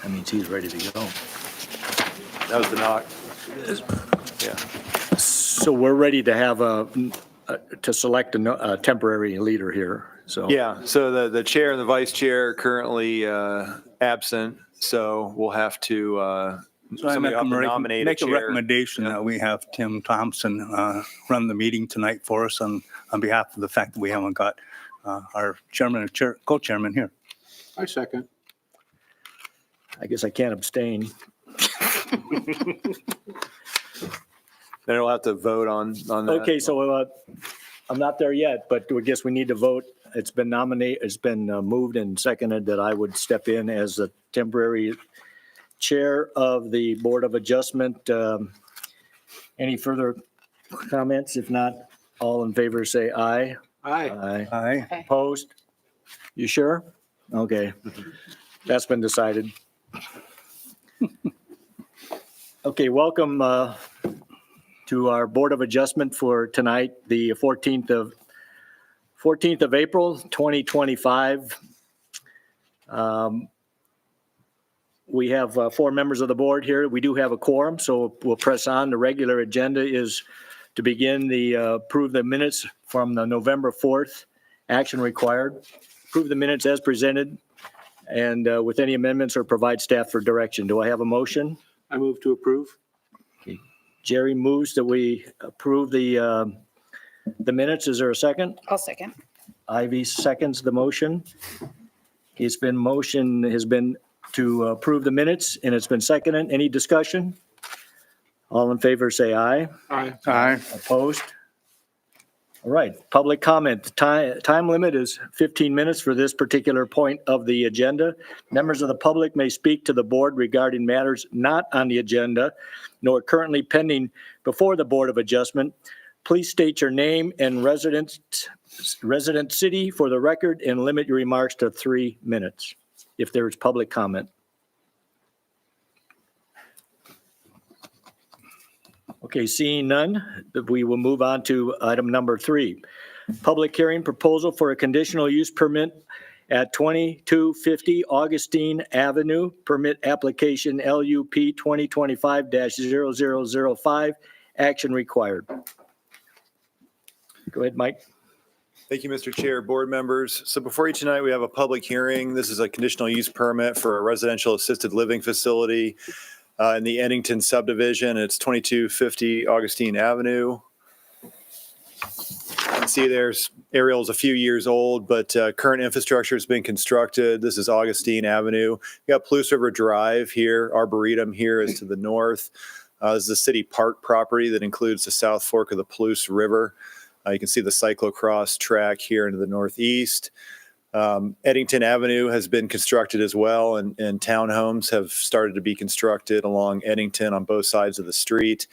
That means he's ready to go. That was the knock. Yeah. So we're ready to have to select a temporary leader here, so. Yeah, so the chair and the vice chair are currently absent, so we'll have to, So I somebody will have to nominate a make a chair. recommendation Yeah. that we have Tim Thompson run the meeting tonight for us on behalf of the fact that we haven't got our chairman and co-chairman here. I second. I guess I can't abstain. Then we'll have to vote on that. Okay, so I'm not there yet, but I guess we need to vote. It's been moved and seconded that I would step in as the temporary chair of the Board of Adjustment. Any further comments? If not, all in favor say aye. Aye. Aye. Aye. Opposed? You sure? Okay, that's been decided. Okay, welcome to our Board of Adjustment for tonight, the 14th of April, 2025. We have 4 members of the board here. We do have a quorum, so we'll press on. The regular agenda is to begin the approve the minutes from the November 4th, action required. Approve the minutes as presented and with any amendments or provide staff for direction. Do I have a motion? I move to approve. Jerry moves that we approve the minutes. Is there a second? I'll second. Ivy seconds the motion. Has been to approve the minutes, and it's been seconded. Any discussion? All in favor, say aye. Aye. Aye. Opposed? All right, public comment. Time limit is 15 minutes for this particular point of the agenda. Members of the public may speak to the board regarding matters not on the agenda nor currently pending before the Board of Adjustment. Please state your name and resident city for the record and limit your remarks to 3 minutes if there is public comment. Okay, seeing none, we will move on to item number 3. Public hearing proposal for a conditional use permit at 2250 Augustine Avenue, permit application LUP 2025-0005, action required. Go ahead, Mike. Thank you, Mr. Chair, board members. So before you tonight, we have a public hearing. This is a conditional use permit for a residential assisted living facility in the Eddington subdivision. It's 2250 Augustine Avenue. You can see there's aerial's a few years old, but current infrastructure has been constructed. This is Augustine Avenue. You got Palouse River Drive here. Arboretum here is to the north. This is a city park property that includes the South Fork of the Palouse River. You can see the cyclocross track here into the northeast. Eddington Avenue has been constructed as well, and townhomes have started to be constructed along Eddington on both sides of the street.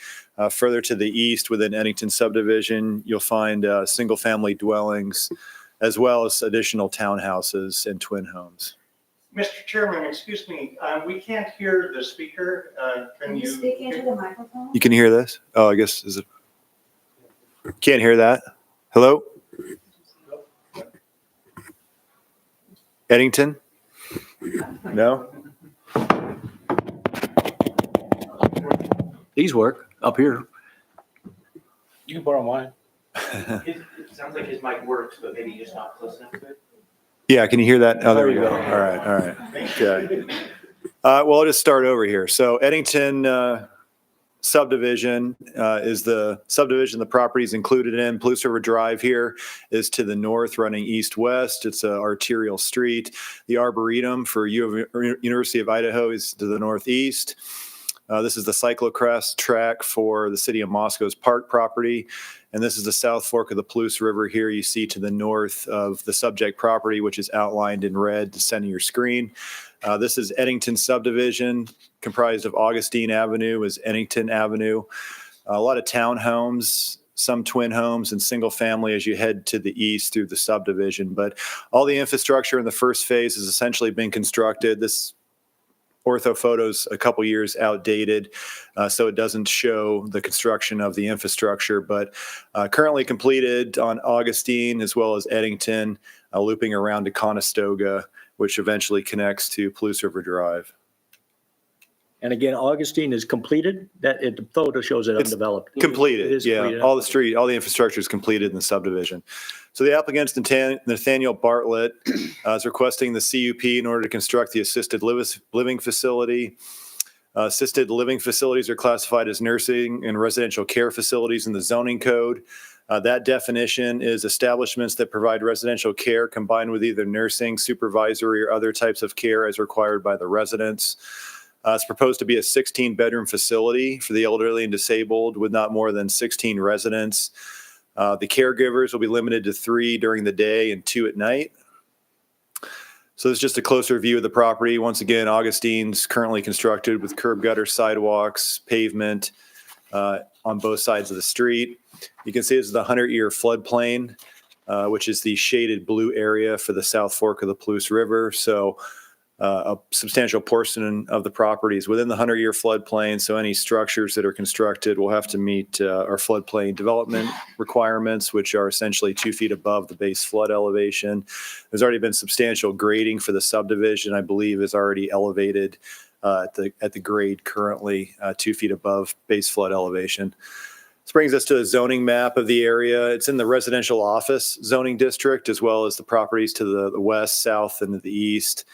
Further to the east within Eddington subdivision, you'll find single-family dwellings as well as additional townhouses and twin homes. Mr. Chairman, excuse me, we can't hear the speaker. Can you speak into the microphone? You can hear this? Oh, I guess, is it? Can't hear that. Hello? Eddington? No? These work up here. You can borrow mine. It sounds like his mic works, but maybe just not close enough to it. Yeah, can you hear that? Oh, there we There go. you go. All right. Okay. Well, I'll just start over here. So Eddington subdivision is the subdivision the property is included in. Palouse River Drive here is to the north, running east-west. It's an arterial street. The Arboretum for University of Idaho is to the northeast. This is the cyclocross track for the city of Moscow's park property. And this is the South Fork of the Palouse River here you see to the north of the subject property, which is outlined in red to center your screen. This is Eddington subdivision, comprised of Augustine Avenue is Eddington Avenue. A lot of townhomes, some twin homes, and single family as you head to the east through the subdivision. But all the infrastructure in the first phase has essentially been constructed. This ortho photo's a couple years outdated, so it doesn't show the construction of the infrastructure, but currently completed on Augustine as well as Eddington, looping around to Conestoga, which eventually connects to Palouse River Drive. And again, Augustine is completed, the photo shows it It's undeveloped. It Completed, is yeah. completed. All the infrastructure is completed in the subdivision. So the applicant's Nathaniel Bartlett is requesting the CUP in order to construct the assisted living facility. Assisted living facilities are classified as nursing and residential care facilities in the zoning code. That definition is establishments that provide residential care combined with either nursing, supervisory, or other types of care as required by the residents. It's proposed to be a 16-bedroom facility for the elderly and disabled with not more than 16 residents. The caregivers will be limited to 3 during the day and 2 at night. So this is just a closer view of the property. Once again, Augustine's currently constructed with curb gutter, sidewalks, pavement on both sides of the street. You can see this is the 100-year floodplain, which is the shaded blue area for the South Fork of the Palouse River. So a substantial portion of the property is within the 100-year floodplain. So any structures that are constructed will have to meet our floodplain development requirements, which are essentially 2 feet above the base flood elevation. There's already been substantial grading for the subdivision, I believe, is already elevated at the grade currently 2 feet above base flood elevation. This brings us to a zoning map of the area. It's in the residential office zoning district, as well as the properties to the west, south, and to the east.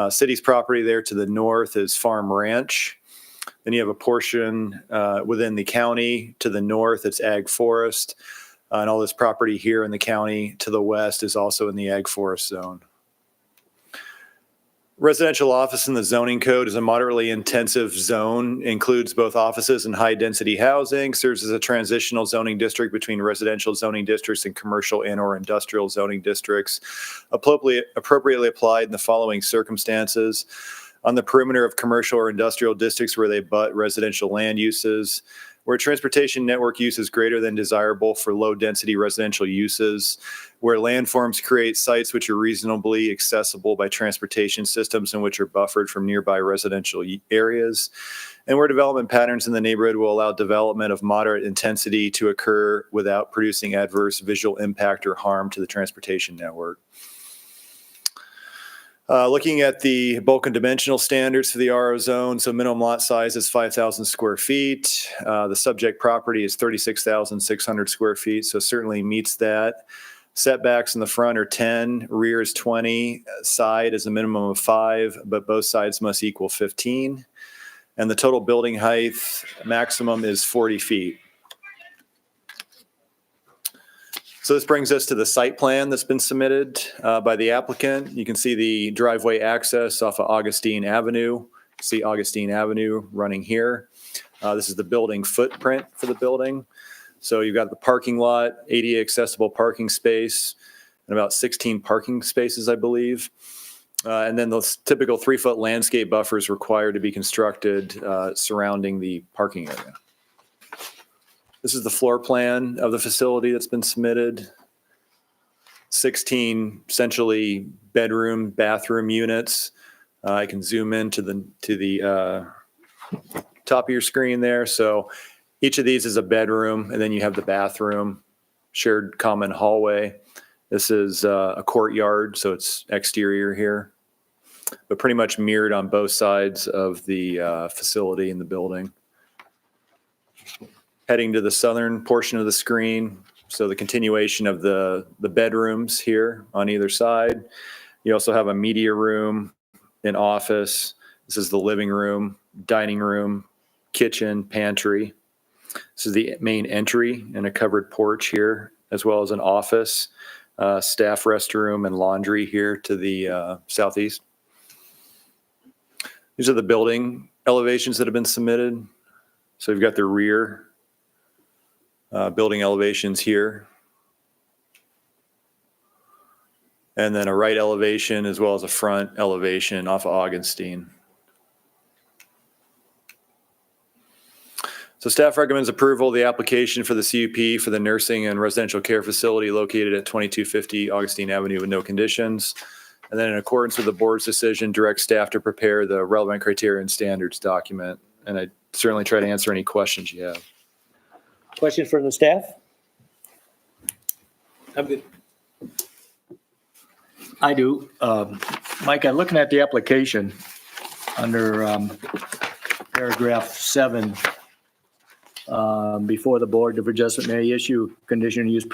City's property there to the north is Farm Ranch. Then you have a portion within the county to the north, it's Ag Forest. And all this property here in the county to the west is also in the Ag Forest zone. Residential office in the zoning code is a moderately intensive zone, includes both offices and high-density housing, serves as a transitional zoning district between residential zoning districts and commercial and/or industrial zoning districts, appropriately applied in the following circumstances. On the perimeter of commercial or industrial districts where they butt residential land uses, where transportation network use is greater than desirable for low-density residential uses, where landforms create sites which are reasonably accessible by transportation systems and which are buffered from nearby residential areas, and where development patterns in the neighborhood will allow development of moderate intensity to occur without producing adverse visual impact or harm to the transportation network. Looking at the bulk and dimensional standards for the RO zone, so minimum lot size is 5,000 square feet. The subject property is 36,600 square feet, so certainly meets that. Setbacks in the front are 10, rear is 20, side is a minimum of 5, but both sides must equal 15. And the total building height maximum is 40 feet. So this brings us to the site plan that's been submitted by the applicant. You can see the driveway access off of Augustine Avenue. See Augustine Avenue running here. This is the building footprint for the building. So you've got the parking lot, ADA accessible parking space, and about 16 parking spaces, I believe. And then those typical 3-foot landscape buffers required to be constructed surrounding the parking area. This is the floor plan of the facility that's been submitted. 16 essentially bedroom, bathroom units. I can zoom in to the top of your screen there. So each of these is a bedroom, and then you have the bathroom, shared common hallway. This is a courtyard, so it's exterior here, but pretty much mirrored on both sides of the facility in the building. Heading to the southern portion of the screen, so the continuation of the bedrooms here on either side. You also have a media room, an office. This is the living room, dining room, kitchen, pantry. This is the main entry and a covered porch here, as well as an office, staff restroom, and laundry here to the southeast. These are the building elevations that have been submitted. So you've got the rear building elevations here. And then a right elevation as well as a front elevation off of Augustine. So staff recommends approval of the application for the CUP for the nursing and residential care facility located at 2250 Augustine Avenue with no conditions. And then in accordance with the board's decision, direct staff to prepare the relevant criteria and standards document. And I certainly try to answer any questions you have. Question from the staff? I'm good. I do. Mike, I'm looking at the application under paragraph 7, before the Board of Adjustment may issue conditional use permit